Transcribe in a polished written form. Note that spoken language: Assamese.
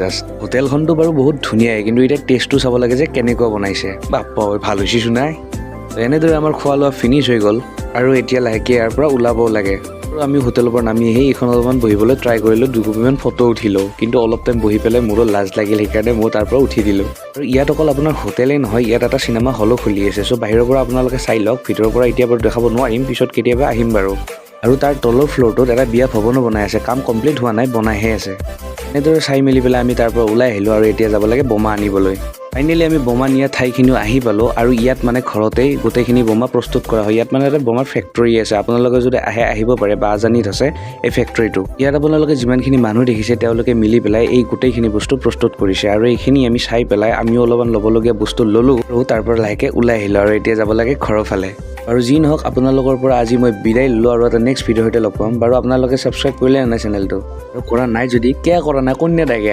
জাষ্ট হোটেলখনটো বাৰু বহুত ধুনীয়াই, কিন্তু এতিয়া টেষ্টটো চাব লাগে যে কেনেকুৱা বনাইছে। বাপ্পা ভাল হৈছিছো নাই। এনেদৰে আমাৰ খোৱা লোৱা ফিনিছ হৈ গ'ল আৰু এতিয়া লাহেকৈ ইয়াৰ পৰা ওলাবও লাগে। আৰু আমি হোটেলৰ পৰা নামি আহি এইখন অলপমান বহিবলৈ ট্ৰাই কৰিলোঁ, দুকপিমান ফটো উঠিলোঁ, কিন্তু অলপ টাইম বহি পেলাই মোৰো লাজ লাগিল, সেইকাৰণে মই তাৰ পৰা উঠি দিলোঁ। আৰু ইয়াত অকল আপোনাৰ হোটেলেই নহয়, ইয়াত এটা চিনেমা হলো খুলি আছে। চ' বাহিৰৰ পৰা আপোনালোকে চাই লওক, ভিতৰৰ পৰা এতিয়া বাৰু দেখাব নোৱাৰিম, পিছত কেতিয়াবা আহিম বাৰু। আৰু তাৰ তলৰ ফ্ল'ৰটোত এটা বিয়া ভৱনো বনাই আছে, কাম কমপ্লিট হোৱা নাই, বনাইহে আছে। এনেদৰে চাই মেলি পেলাই আমি তাৰ পৰা ওলাই আহিলোঁ আৰু এতিয়া যাব লাগে বোমা আনিবলৈ। ফাইনেলি আমি বোমা নিয়া ঠাইখিনিও আহি পালোঁ আৰু ইয়াত মানে ঘৰতেই গোটেইখিনি বোমা প্ৰস্তুত কৰা হয়। ইয়াত মানে এটা বোমাৰ ফেক্টৰী আছে, আপোনালোকে যদি আহিব পাৰে বা আজানিত আছে এই ফেক্টৰীটো। ইয়াত আপোনালোকে যিমানখিনি মানুহ দেখিছে তেওঁলোকে মিলি পেলাই এই গোটেইখিনি বস্তু প্ৰস্তুত কৰিছে আৰু এইখিনি আমি চাই পেলাই আমিও অলপমান ল'বলগীয়া বস্তু ল'লোঁ আৰু তাৰ পৰা লাহেকৈ ওলাই আহিলোঁ আৰু এতিয়া যাব লাগে ঘৰৰ ফালে। আৰু যি নহওক আপোনালোকৰ পৰা আজি মই বিদায় ল'লোঁ আৰু এটা নেক্সট ভিডিঅ'ৰ সৈতে লগ পাম বাৰু। আপোনালোকে ছাবস্ক্ৰাইব কৰিলে নাই চেনেলটো, আৰু কৰা নাই যদি কিয় কৰা নাই কোনে থাকে।